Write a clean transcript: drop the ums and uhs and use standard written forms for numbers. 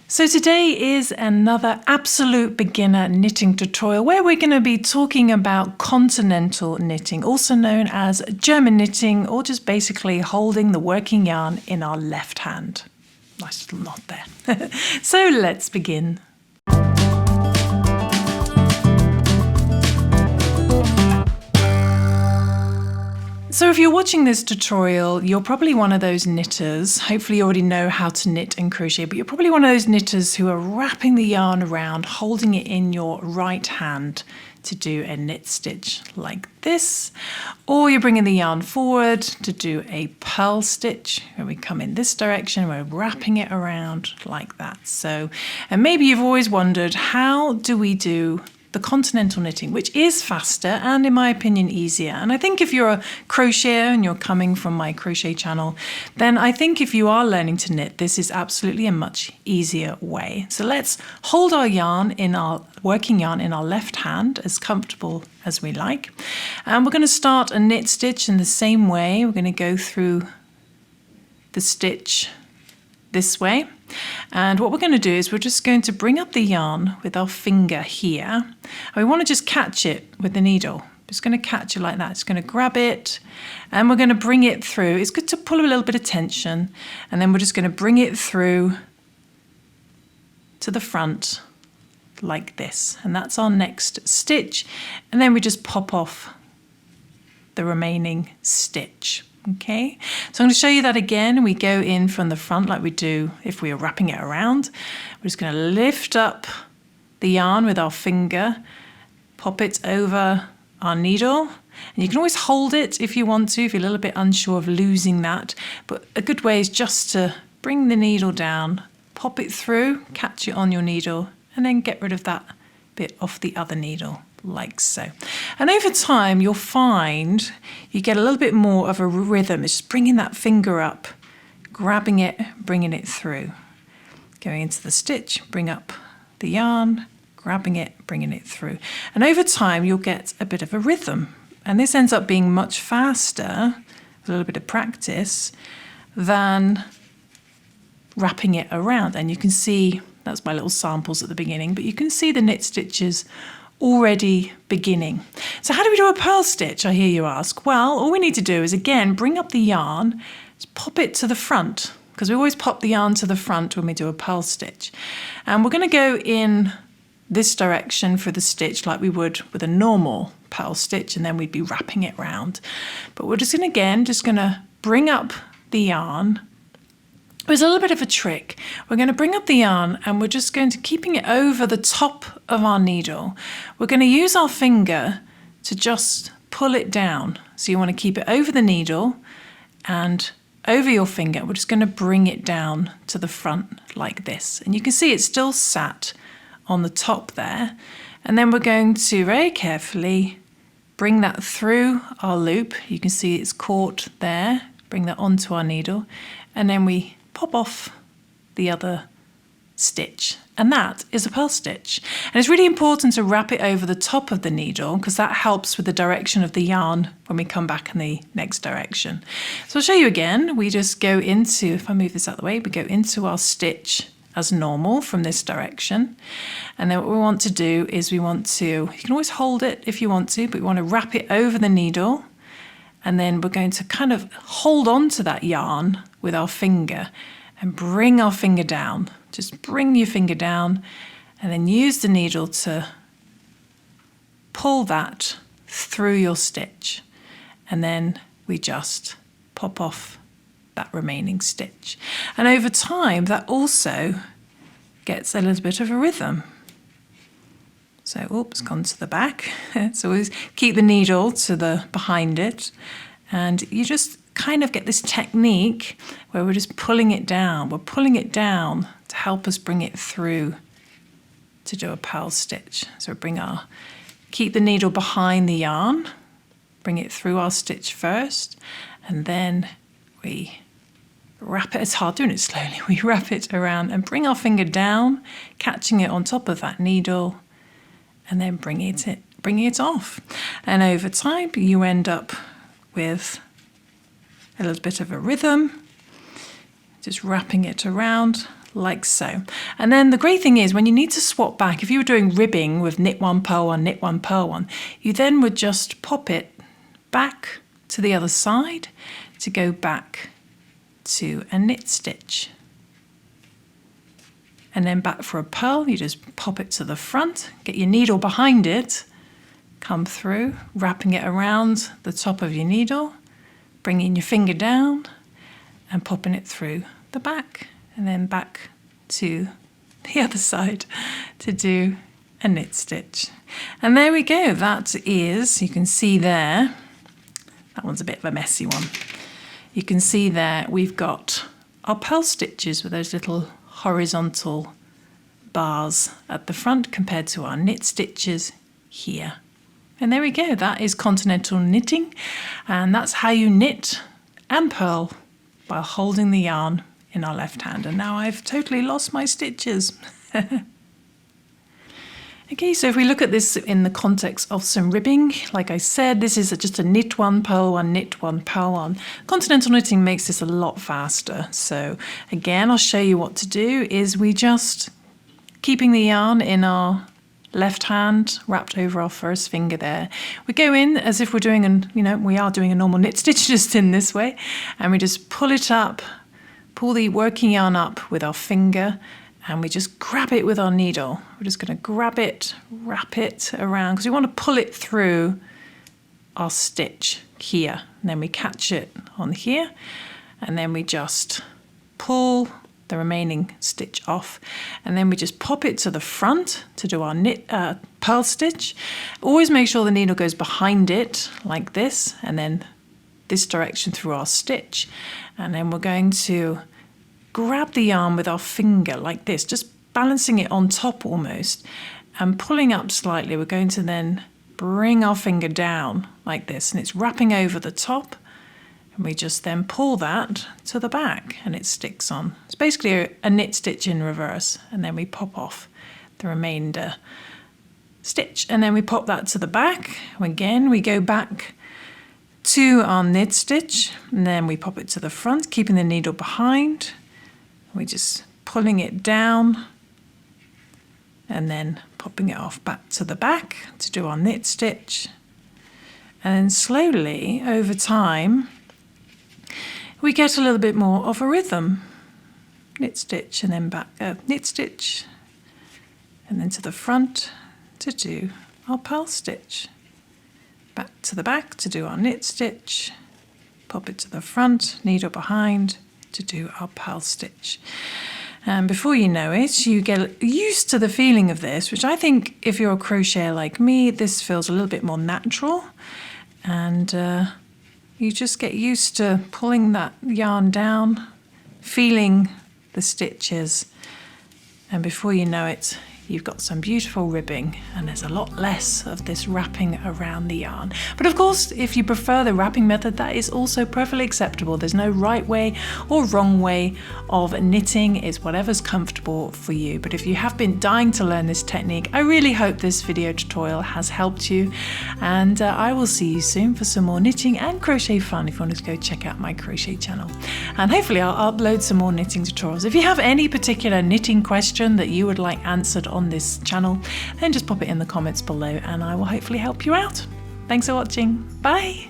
So today is another absolute beginner knitting tutorial where we're going to be talking about continental knitting, also known as German knitting, or just basically holding the working yarn in our left hand. Nice little knot there. So let's begin. So if you're watching this tutorial, you're probably one of those knitters. Hopefully you already know how to knit and crochet, but you're probably one of those knitters who are wrapping the yarn around, holding it in your right hand to do a knit stitch like this. Or you're bringing the yarn forward to do a purl stitch, where we come in this direction, we're wrapping it around like that. So, and maybe you've always wondered, how do we do the continental knitting, which is faster and in my opinion easier. And I think if you're a crocheter and you're coming from my crochet channel, then I think if you are learning to knit, this is absolutely a much easier way. So let's hold our yarn in our working yarn in our left hand as comfortable as we like. And we're going to start a knit stitch in the same way. We're going to go through the stitch this way. And what we're going to do is we're just going to bring up the yarn with our finger here. And we want to just catch it with the needle. Just going to catch it like that. It's going to grab it and we're going to bring it through. It's good to pull a little bit of tension, and then we're just going to bring it through to the front like this. And that's our next stitch. And then we just pop off the remaining stitch. Okay, so I'm going to show you that again. We go in from the front like we do if we are wrapping it around. We're just going to lift up the yarn with our finger, pop it over our needle, and you can always hold it if you want to, if you're a little bit unsure of losing that. But a good way is just to bring the needle down, pop it through, catch it on your needle, and then get rid of that bit off the other needle, like so. And over time you'll find you get a little bit more of a rhythm. It's just bringing that finger up, grabbing it, bringing it through, going into the stitch, bring up the yarn, grabbing it, bringing it through. And over time you'll get a bit of a rhythm, and this ends up being much faster, a little bit of practice, than wrapping it around. And you can see, that's my little samples at the beginning, but you can see the knit stitches already beginning. So how do we do a purl stitch, I hear you ask? Well, all we need to do is, again, bring up the yarn, just pop it to the front, because we always pop the yarn to the front when we do a purl stitch. And we're going to go in this direction for the stitch like we would with a normal purl stitch, and then we'd be wrapping it round. But we're just going to bring up the yarn. There's a little bit of a trick. We're going to bring up the yarn and we're just going to, keeping it over the top of our needle, we're going to use our finger to just pull it down. So you want to keep it over the needle and over your finger. We're just going to bring it down to the front like this. And you can see it's still sat on the top there. And then we're going to very carefully bring that through our loop. You can see it's caught there. Bring that onto our needle. And then we pop off the other stitch, and that is a purl stitch. And it's really important to wrap it over the top of the needle, because that helps with the direction of the yarn when we come back in the next direction. So I'll show you again. We just go into, if I move this out of the way, we go into our stitch as normal from this direction. And then what we want to do is you can always hold it if you want to, but we want to wrap it over the needle. And then we're going to kind of hold on to that yarn with our finger and bring our finger down. Just bring your finger down and then use the needle to pull that through your stitch. And then we just pop off that remaining stitch. And over time, that also gets a little bit of a rhythm. So, oops, gone to the back. So we keep the needle to the behind it, and you just kind of get this technique where we're just pulling it down. We're pulling it down to help us bring it through to do a purl stitch. So keep the needle behind the yarn, bring it through our stitch first, and then we wrap it. It's hard doing it slowly. We wrap it around and bring our finger down, catching it on top of that needle, and then bringing it off. And over time, you end up with a little bit of a rhythm, just wrapping it around like so. And then the great thing is when you need to swap back, if you were doing ribbing with knit one, purl one, knit one, purl one, you then would just pop it back to the other side to go back to a knit stitch. And then back for a purl, you just pop it to the front, get your needle behind it, come through, wrapping it around the top of your needle, bringing your finger down and popping it through the back, and then back to the other side to do a knit stitch. And there we go. That is, you can see there, that one's a bit of a messy one. You can see there we've got our purl stitches with those little horizontal bars at the front compared to our knit stitches here. And there we go, that is Continental knitting, and that's how you knit and purl while holding the yarn in our left hand. And now I've totally lost my stitches. Okay, so if we look at this in the context of some ribbing, like I said, this is just a knit one, purl one, knit one, purl one. Continental knitting makes this a lot faster. So again, I'll show you what to do is we just keeping the yarn in our left hand wrapped over our first finger there. We go in as if we're doing we are doing a normal knit stitch just in this way, and we just pull it up, pull the working yarn up with our finger, and we just grab it with our needle. We're just going to grab it, wrap it around, because we want to pull it through our stitch here. And then we catch it on here, and then we just pull the remaining stitch off. And then we just pop it to the front to do our knit purl stitch. Always make sure the needle goes behind it like this, and then this direction through our stitch. And then we're going to grab the yarn with our finger like this, just balancing it on top almost, and pulling up slightly. We're going to then bring our finger down like this, and it's wrapping over the top, and we just then pull that to the back and it sticks on. It's basically a knit stitch in reverse, and then we pop off the remainder stitch, and then we pop that to the back. Again, we go back to our knit stitch, and then we pop it to the front, keeping the needle behind. We're just pulling it down and then popping it off back to the back to do our knit stitch. And then slowly over time, we get a little bit more of a rhythm. Knit stitch and then back, knit stitch, and then to the front to do our purl stitch. Back to the back to do our knit stitch, pop it to the front, needle behind, to do our purl stitch. And before you know it, you get used to the feeling of this, which I think if you're a crocheter like me, this feels a little bit more natural, and you just get used to pulling that yarn down, feeling the stitches, and before you know it, you've got some beautiful ribbing, and there's a lot less of this wrapping around the yarn. But of course, if you prefer the wrapping method, that is also perfectly acceptable. There's no right way or wrong way of knitting. It's whatever's comfortable for you. But if you have been dying to learn this technique, I really hope this video tutorial has helped you, and I will see you soon for some more knitting and crochet fun if you want to go check out my crochet channel. And hopefully I'll upload some more knitting tutorials. If you have any particular knitting question that you would like answered on this channel, then just pop it in the comments below and I will hopefully help you out. Thanks for watching. Bye.